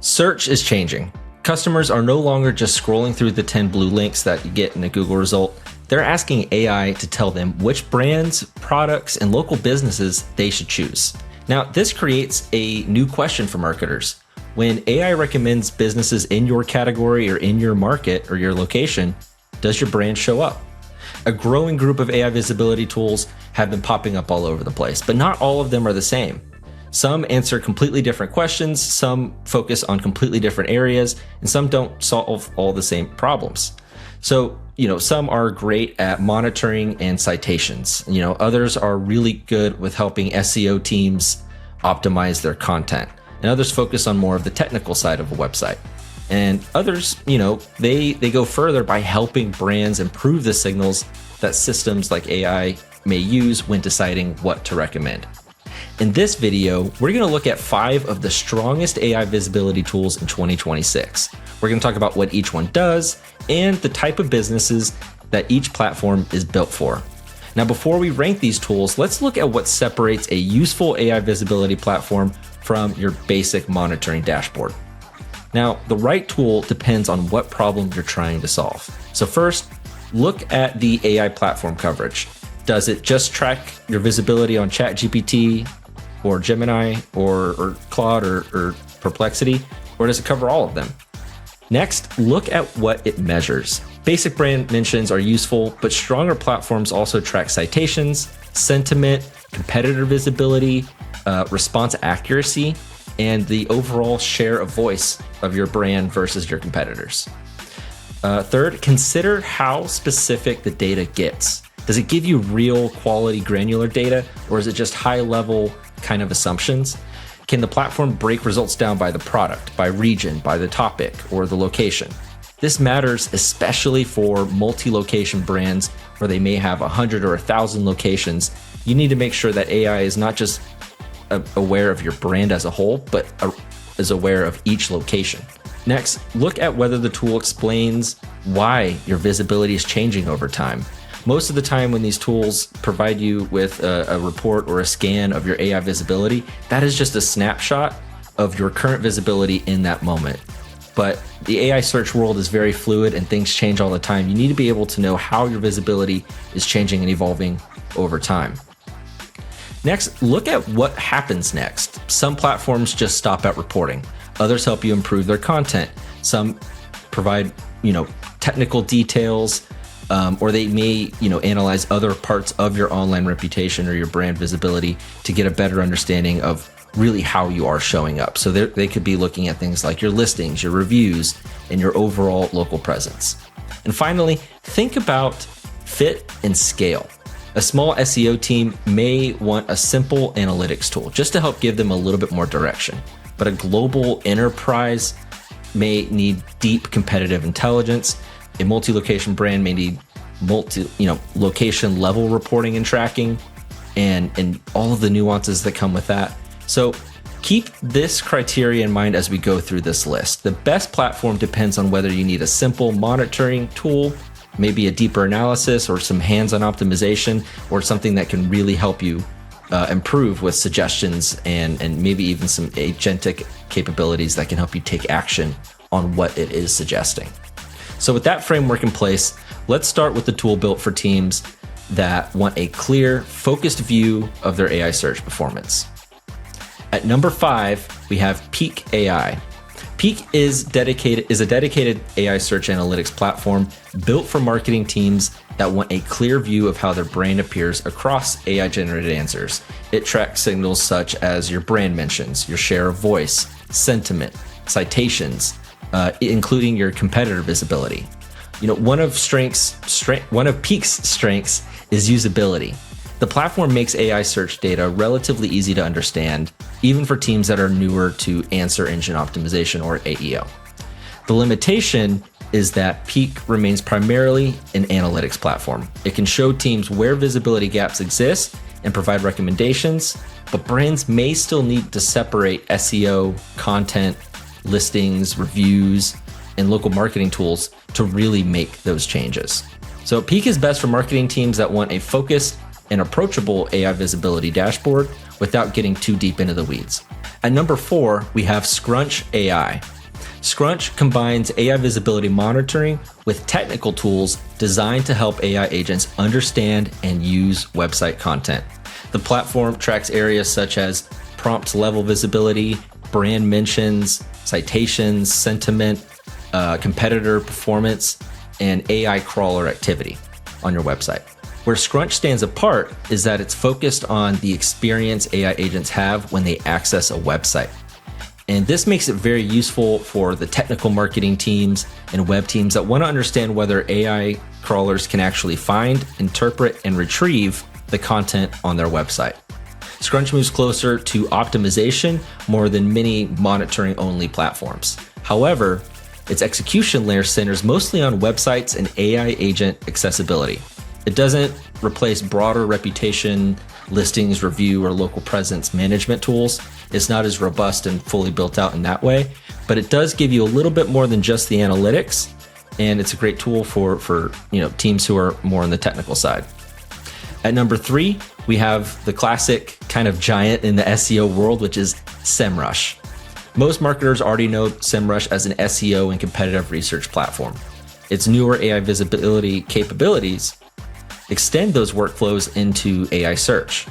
Search is changing. Customers are no longer just scrolling through the 10 blue links that you get in a Google result. They're asking AI to tell them which brands, products, and local businesses they should choose. Now, this creates a new question for marketers. When AI recommends businesses in your category or in your market or your location, does your brand show up? A growing group of AI visibility tools have been popping up all over the place, but not all of them are the same. Some answer completely different questions, some focus on completely different areas, and some don't solve all the same problems. So, some are great at monitoring and citations. Others are really good with helping SEO teams optimize their content. And others focus on more of the technical side of a website. And others, they go further by helping brands improve the signals that systems like AI may use when deciding what to recommend. In this video, we're going to look at 5 of the strongest AI visibility tools in 2026. We're going to talk about what each one does and the type of businesses that each platform is built for. Now, before we rank these tools, let's look at what separates a useful AI visibility platform from your basic monitoring dashboard. Now, the right tool depends on what problem you're trying to solve. So first, look at the AI platform coverage. Does it just track your visibility on ChatGPT or Gemini or Claude or Perplexity, or does it cover all of them? Next, look at what it measures. Basic brand mentions are useful, but stronger platforms also track citations, sentiment, competitor visibility, response accuracy, and the overall share of voice of your brand versus your competitors. Third, consider how specific the data gets. Does it give you real quality granular data, or is it just high level kind of assumptions? Can the platform break results down by the product, by region, by the topic, or the location? This matters especially for multi-location brands where they may have 100 or 1,000 locations. You need to make sure that AI is not just aware of your brand as a whole, but is aware of each location. Next, look at whether the tool explains why your visibility is changing over time. Most of the time when these tools provide you with a report or a scan of your AI visibility, that is just a snapshot of your current visibility in that moment. But the AI search world is very fluid and things change all the time. You need to be able to know how your visibility is changing and evolving over time. Next, look at what happens next. Some platforms just stop at reporting. Others help you improve their content. Some provide, technical details, or they may, analyze other parts of your online reputation or your brand visibility to get a better understanding of really how you are showing up. So they could be looking at things like your listings, your reviews, and your overall local presence. And finally, think about fit and scale. A small SEO team may want a simple analytics tool just to help give them a little bit more direction. But a global enterprise may need deep competitive intelligence. A multi-location brand may need location level reporting and tracking and all of the nuances that come with that. So keep this criteria in mind as we go through this list. The best platform depends on whether you need a simple monitoring tool, maybe a deeper analysis or some hands-on optimization, or something that can really help you improve with suggestions and maybe even some agentic capabilities that can help you take action on what it is suggesting. So with that framework in place, let's start with the tool built for teams that want a clear, focused view of their AI search performance. At number 5, we have Peec AI. Peec is a dedicated AI search analytics platform built for marketing teams that want a clear view of how their brand appears across AI-generated answers. It tracks signals such as your brand mentions, your share of voice, sentiment, citations, including your competitor visibility. One of Peec's strengths is usability. The platform makes AI search data relatively easy to understand, even for teams that are newer to answer engine optimization or AEO. The limitation is that Peec remains primarily an analytics platform. It can show teams where visibility gaps exist and provide recommendations, but brands may still need to separate SEO, content, listings, reviews, and local marketing tools to really make those changes. So Peec is best for marketing teams that want a focused and approachable AI visibility dashboard without getting too deep into the weeds. At number 4, we have Scrunch AI. Scrunch combines AI visibility monitoring with technical tools designed to help AI agents understand and use website content. The platform tracks areas such as prompt level visibility, brand mentions, citations, sentiment, competitor performance, and AI crawler activity on your website. Where Scrunch stands apart is that it's focused on the experience AI agents have when they access a website. And this makes it very useful for the technical marketing teams and web teams that want to understand whether AI crawlers can actually find, interpret, and retrieve the content on their website. Scrunch moves closer to optimization more than many monitoring-only platforms. However, its execution layer centers mostly on websites and AI agent accessibility. It doesn't replace broader reputation, listings, review, or local presence management tools. It's not as robust and fully built out in that way, but it does give you a little bit more than just the analytics, and it's a great tool for teams who are more on the technical side. At number 3, we have the classic kind of giant in the SEO world, which is Semrush. Most marketers already know Semrush as an SEO and competitive research platform. Its newer AI visibility capabilities extend those workflows into AI search.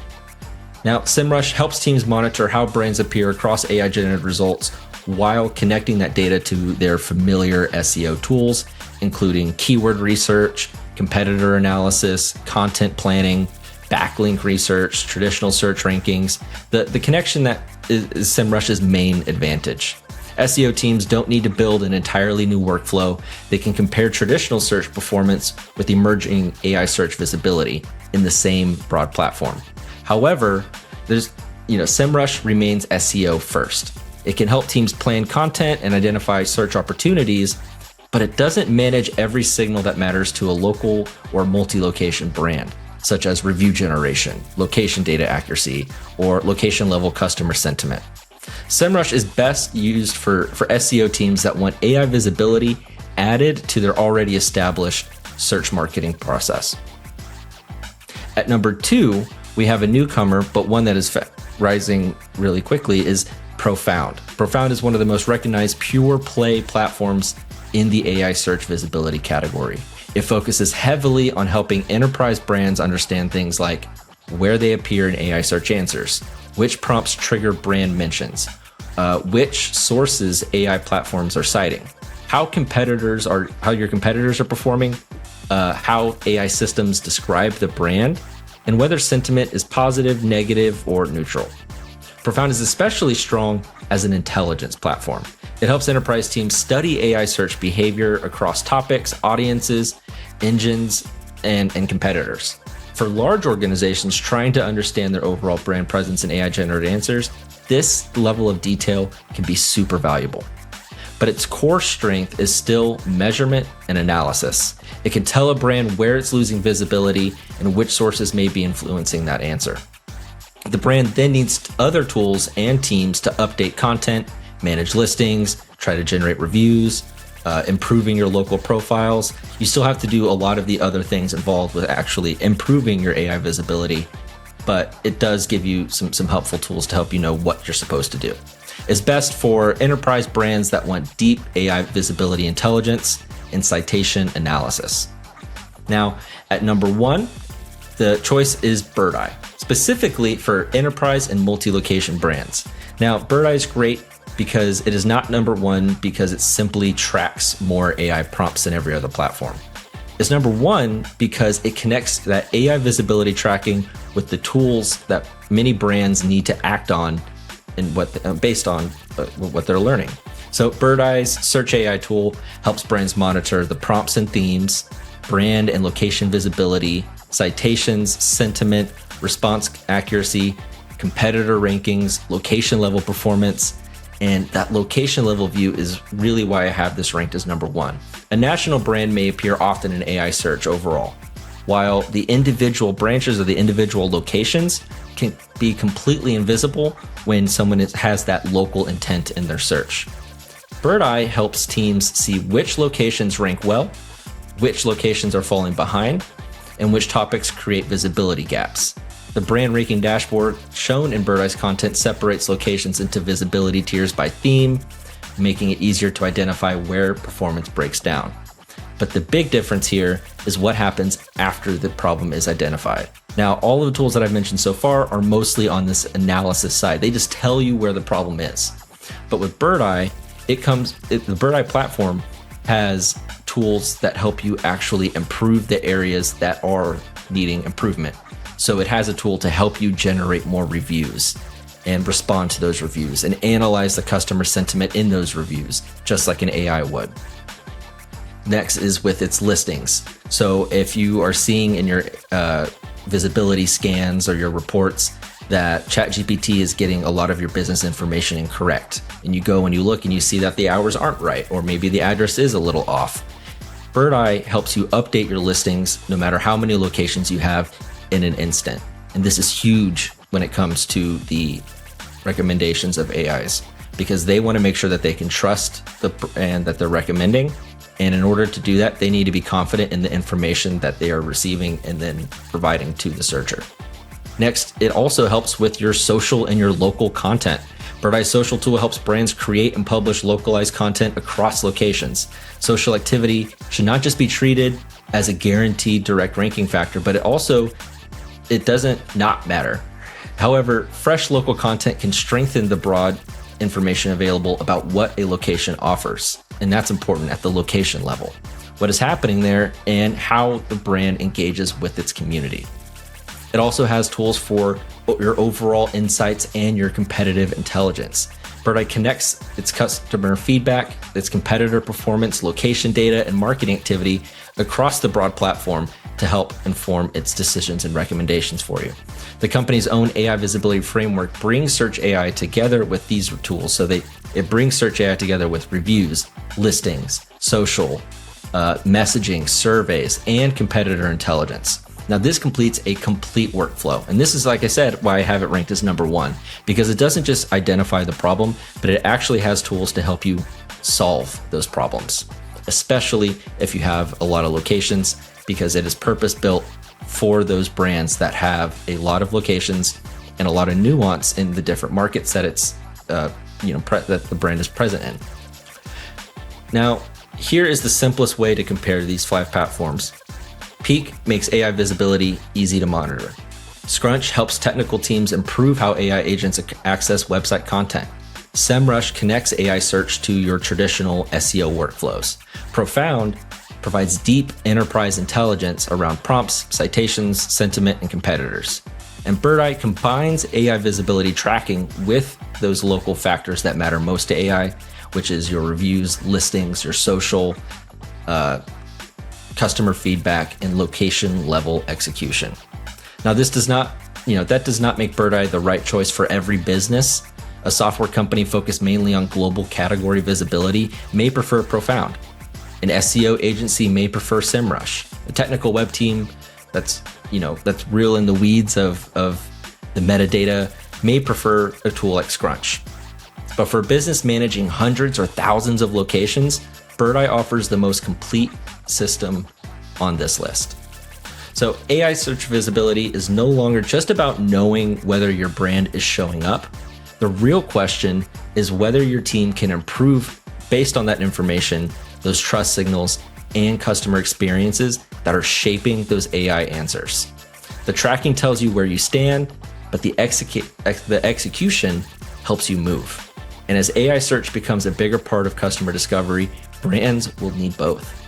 Now, Semrush helps teams monitor how brands appear across AI-generated results while connecting that data to their familiar SEO tools, including keyword research, competitor analysis, content planning, backlink research, traditional search rankings. The connection that is Semrush's main advantage. SEO teams don't need to build an entirely new workflow. They can compare traditional search performance with emerging AI search visibility in the same broad platform. However, Semrush remains SEO first. It can help teams plan content and identify search opportunities, but it doesn't manage every signal that matters to a local or multi-location brand, such as review generation, location data accuracy, or location-level customer sentiment. Semrush is best used for SEO teams that want AI visibility added to their already established search marketing process. At number 2, we have a newcomer, but one that is rising really quickly, is Profound. Profound is one of the most recognized pure play platforms in the AI search visibility category. It focuses heavily on helping enterprise brands understand things like where they appear in AI search answers, which prompts trigger brand mentions, which sources AI platforms are citing, how your competitors are performing, how AI systems describe the brand, and whether sentiment is positive, negative, or neutral. Profound is especially strong as an intelligence platform. It helps enterprise teams study AI search behavior across topics, audiences, engines, and competitors. For large organizations trying to understand their overall brand presence in AI-generated answers, this level of detail can be super valuable. But its core strength is still measurement and analysis. It can tell a brand where it's losing visibility and which sources may be influencing that answer. The brand then needs other tools and teams to update content, manage listings, try to generate reviews, improving your local profiles. You still have to do a lot of the other things involved with actually improving your AI visibility, but it does give you some helpful tools to help you know what you're supposed to do. It's best for enterprise brands that want deep AI visibility intelligence and citation analysis. Now, at number 1, the choice is Birdeye, specifically for enterprise and multi-location brands. Now, Birdeye is great because it is not number 1 because it simply tracks more AI prompts than every other platform. It's number 1 because it connects that AI visibility tracking with the tools that many brands need to act on and based on what they're learning. So Birdeye's Search AI tool helps brands monitor the prompts and themes, brand and location visibility, citations, sentiment, response accuracy, competitor rankings, location level performance, and that location level view is really why I have this ranked as number 1. A national brand may appear often in AI search overall, while the individual branches or the individual locations can be completely invisible when someone has that local intent in their search. Birdeye helps teams see which locations rank well, which locations are falling behind, and which topics create visibility gaps. The brand ranking dashboard shown in Birdeye's content separates locations into visibility tiers by theme, making it easier to identify where performance breaks down. But the big difference here is what happens after the problem is identified. Now, all of the tools that I've mentioned so far are mostly on this analysis side. They just tell you where the problem is. But with Birdeye, the Birdeye platform has tools that help you actually improve the areas that are needing improvement. So it has a tool to help you generate more reviews and respond to those reviews and analyze the customer sentiment in those reviews, just like an AI would. Next is with its listings. So if you are seeing in your visibility scans or your reports that ChatGPT is getting a lot of your business information incorrect, and you go and you look and you see that the hours aren't right, or maybe the address is a little off, Birdeye helps you update your listings no matter how many locations you have in an instant. And this is huge when it comes to the recommendations of AIs, because they want to make sure that they can trust the brand that they're recommending. And in order to do that, they need to be confident in the information that they are receiving and then providing to the searcher. Next, it also helps with your social and your local content. Birdeye's social tool helps brands create and publish localized content across locations. Social activity should not just be treated as a guaranteed direct ranking factor, but it doesn't not matter. However, fresh local content can strengthen the broad information available about what a location offers. And that's important at the location level. What is happening there and how the brand engages with its community. It also has tools for your overall insights and your competitive intelligence. Birdeye connects its customer feedback, its competitor performance, location data, and marketing activity across the broad platform to help inform its decisions and recommendations for you. The company's own AI visibility framework brings Search AI together with these tools. So it brings Search AI together with reviews, listings, social, messaging, surveys, and competitor intelligence. Now, this completes a complete workflow. And this is, like I said, why I have it ranked as number one, because it doesn't just identify the problem, but it actually has tools to help you solve those problems, especially if you have a lot of locations, because it is purpose-built for those brands that have a lot of locations and a lot of nuance in the different markets that that the brand is present in. Now, here is the simplest way to compare these 5 platforms. Peec makes AI visibility easy to monitor. Scrunch helps technical teams improve how AI agents access website content. Semrush connects AI search to your traditional SEO workflows. Profound provides deep enterprise intelligence around prompts, citations, sentiment, and competitors. And Birdeye combines AI visibility tracking with those local factors that matter most to AI, which is your reviews, listings, your social, customer feedback, and location level execution. Now, this does not, that does not make Birdeye the right choice for every business. A software company focused mainly on global category visibility may prefer Profound. An SEO agency may prefer Semrush. A technical web team that's real in the weeds of the metadata may prefer a tool like Scrunch. But for business managing hundreds or thousands of locations, Birdeye offers the most complete system on this list. So AI search visibility is no longer just about knowing whether your brand is showing up. The real question is whether your team can improve based on that information, those trust signals, and customer experiences that are shaping those AI answers. The tracking tells you where you stand, but the execution helps you move. And as AI search becomes a bigger part of customer discovery, brands will need both.